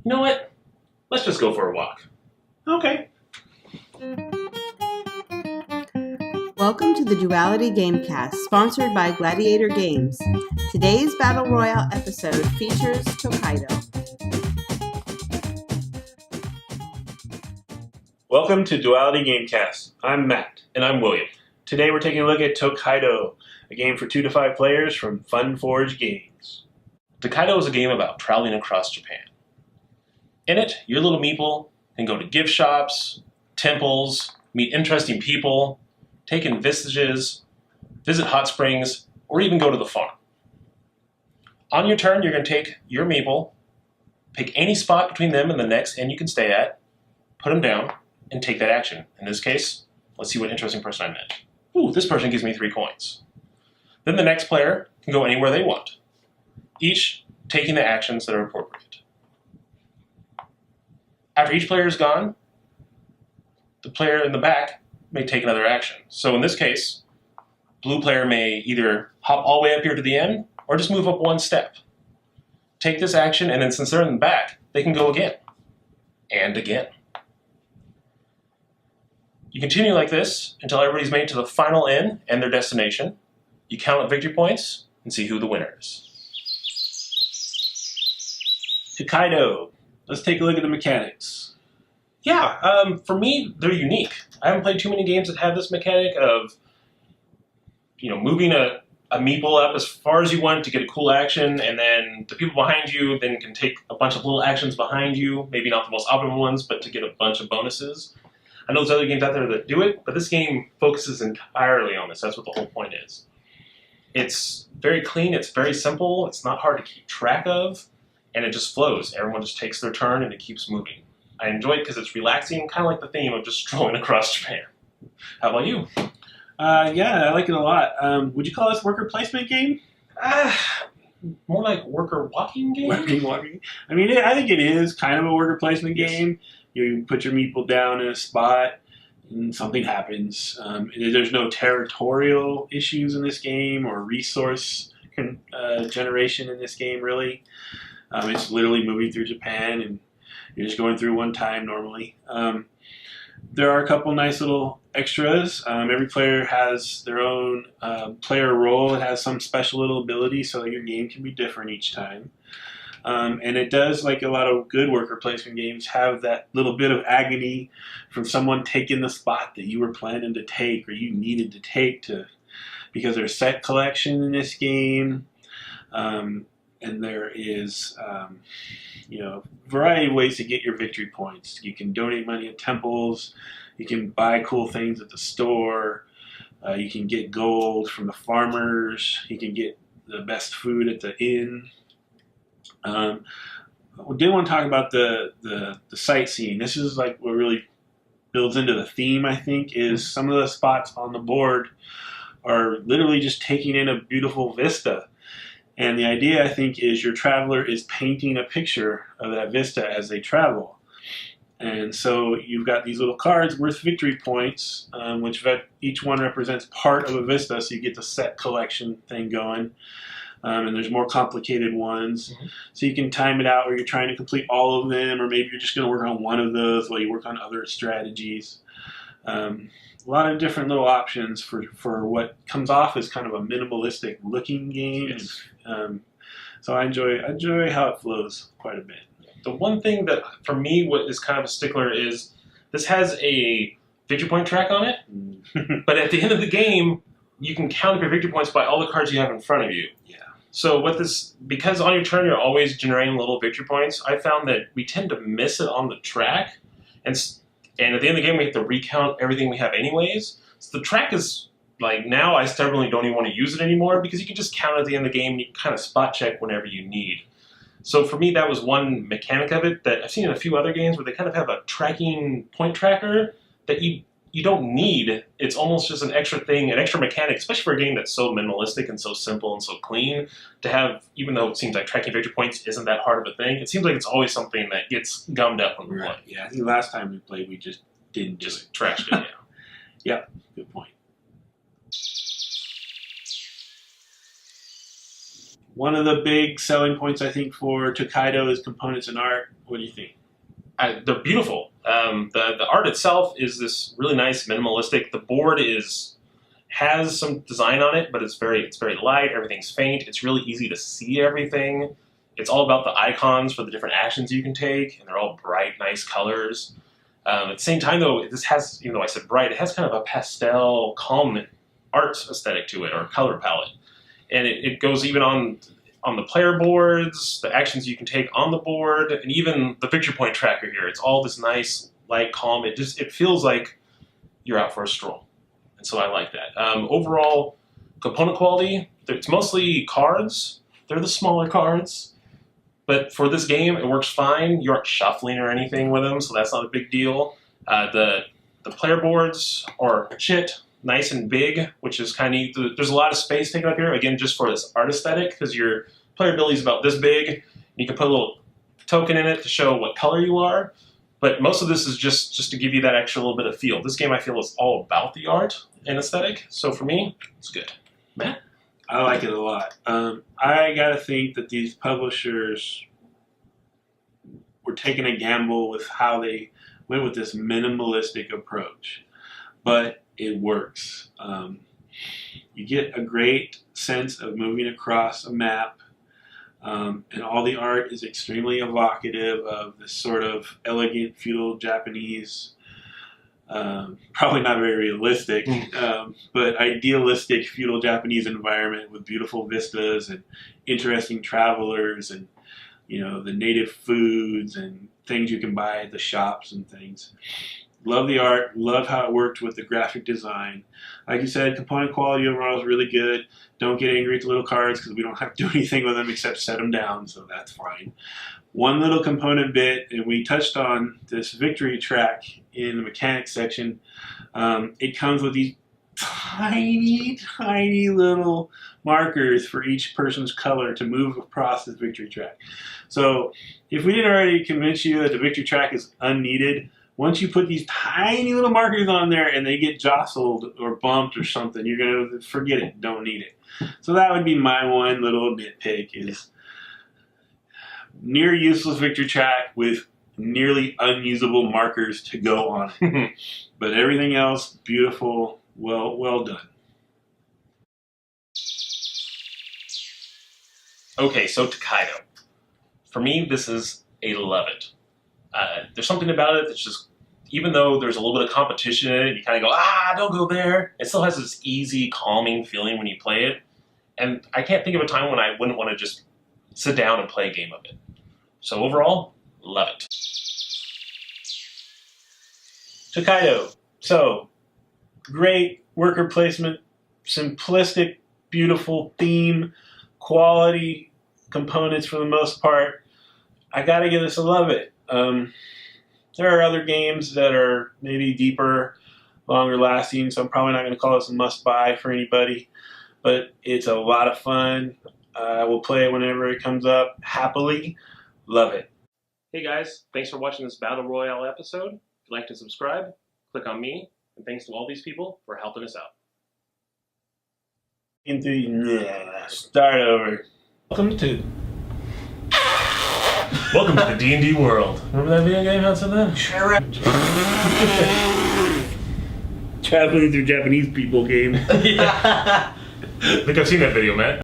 You know what? Let's just go for a walk. Okay. Welcome to the Duality Gamecast, sponsored by Gladiator Games. Today's Battle Royale episode features Tokaido. Welcome to Duality Gamecast. I'm Matt. And I'm William. Today we're taking a look at Tokaido, a game for 2 to 5 players from Funforge Games. Tokaido is a game about traveling across Japan. In it, your little meeple can go to gift shops, temples, meet interesting people, take in vestiges, visit hot springs, or even go to the farm. On your turn, you're going to take your meeple, pick any spot between them and the next inn you can stay at, put them down, and take that action. In this case, let's see what interesting person I met. Ooh, this person gives me 3 coins. Then the next player can go anywhere they want, each taking the actions that are appropriate. After each player is gone, the player in the back may take another action. So in this case, blue player may either hop all the way up here to the end or just move up 1 step. Take this action, and then since they're in the back, they can go again and again. You continue like this until everybody's made to the final inn and their destination. You count up victory points and see who the winner is. Tokaido. Let's take a look at the mechanics. Yeah, for me, they're unique. I haven't played too many games that have this mechanic of, moving a meeple up as far as you want to get a cool action, and then the people behind you then can take a bunch of little actions behind you, maybe not the most optimal ones, but to get a bunch of bonuses. I know there's other games out there that do it, but this game focuses entirely on this. That's what the whole point is. It's very clean, it's very simple, it's not hard to keep track of, and it just flows. Everyone just takes their turn and it keeps moving. I enjoy it because it's relaxing, kind of like the theme of just strolling across Japan. How about you? Yeah, I like it a lot. Would you call this a worker placement game? More like worker walking game? Walking. I mean, I think it is kind of a worker placement game. You put your meeple down in a spot and something happens. There's no territorial issues in this game or resource generation in this game, really. It's literally moving through Japan, and you're just going through one time normally. There are a couple nice little extras. Every player has their own player role. It has some special little ability, so your game can be different each time. And it does, like a lot of good worker placement games, have that little bit of agony from someone taking the spot that you were planning to take or you needed to take because there's set collection in this game. And there is, a variety of ways to get your victory points. You can donate money at temples. You can buy cool things at the store. You can get gold from the farmers. You can get the best food at the inn. We did want to talk about the sightseeing. This is like what really builds into the theme, I think, is some of the spots on the board are literally just taking in a beautiful vista. And the idea, I think, is your traveler is painting a picture of that vista as they travel. And so you've got these little cards worth victory points, which each one represents part of a vista, so you get the set collection thing going. And there's more complicated ones. Mm-hmm. So you can time it out where you're trying to complete all of them, or maybe you're just going to work on one of those while you work on other strategies. A lot of different little options for what comes off as kind of a minimalistic looking game. Yes. So I enjoy how it flows quite a bit. The one thing that, for me, what is kind of a stickler is this has a victory point track on it, but at the end of the game, you can count up your victory points by all the cards you have in front of you. Yeah. So because on your turn you're always generating little victory points, I found that we tend to miss it on the track, and at the end of the game we have to recount everything we have anyways. So the track is, like, now I stubbornly don't even want to use it anymore because you can just count at the end of the game and you can kind of spot check whenever you need. So for me, that was one mechanic of it that I've seen in a few other games where they kind of have a tracking point tracker that you don't need. It's almost just an extra thing, an extra mechanic, especially for a game that's so minimalistic and so simple and so clean, to have, even though it seems like tracking victory points isn't that hard of a thing, it seems like it's always something that gets gummed up when we play. Yeah, I think last time we played, we just didn't just trashed it, yeah. Yep, good point. One of the big selling points, I think, for Tokaido is components and art. What do you think? They're beautiful. The art itself is this really nice, minimalistic. The board has some design on it, but it's very light. Everything's faint. It's really easy to see everything. It's all about the icons for the different actions you can take, and they're all bright, nice colors. At the same time, though, this has, even though I said bright, it has kind of a pastel, calm art aesthetic to it, or color palette. And it goes even on the player boards, the actions you can take on the board, and even the victory point tracker here. It's all this nice, light, calm. It feels like you're out for a stroll. And so I like that. Overall, component quality, it's mostly cards. They're the smaller cards. But for this game, it works fine. You aren't shuffling or anything with them, so that's not a big deal. The player boards are nice and big, which is kind of neat. There's a lot of space taken up here, again, just for this art aesthetic, because your player ability is about this big. You can put a little token in it to show what color you are. But most of this is just to give you that extra little bit of feel. This game, I feel, is all about the art and aesthetic. So for me, it's good. Matt? I like it a lot. I got to think that these publishers were taking a gamble with how they went with this minimalistic approach. But it works. You get a great sense of moving across a map, and all the art is extremely evocative of this sort of elegant feudal Japanese, probably not very realistic, but idealistic feudal Japanese environment with beautiful vistas and interesting travelers and, the native foods and things you can buy at the shops and things. Love the art, love how it worked with the graphic design. Like you said, component quality overall is really good. Don't get angry at the little cards because we don't have to do anything with them except set them down, so that's fine. One little component bit, and we touched on this victory track in the mechanics section. It comes with these tiny, tiny little markers for each person's color to move across this victory track. So if we didn't already convince you that the victory track is unneeded, once you put these tiny little markers on there and they get jostled or bumped or something, you're going to forget it, don't need it. So that would be my one little nitpick, is near useless victory track with nearly unusable markers to go on it. But everything else, beautiful, well done. Okay, so Tokaido. For me, this is a love it. There's something about it that's just, even though there's a little bit of competition in it, you kind of go, don't go there. It still has this easy, calming feeling when you play it. And I can't think of a time when I wouldn't want to just sit down and play a game of it. So overall, love it. Tokaido. So, great worker placement, simplistic, beautiful theme, quality components for the most part. I gotta give this a love it. There are other games that are maybe deeper, longer lasting, so I'm probably not going to call this a must-buy for anybody, but it's a lot of fun. I will play it whenever it comes up, happily. Love it. Hey guys, thanks for watching this Battle Royale episode. If you'd like to subscribe, click on me, and thanks to all these people for helping us out. Start over. Welcome to the D&D world. Remember that video game that said that? Traveling through Japanese people game. I think I've seen that video, Matt.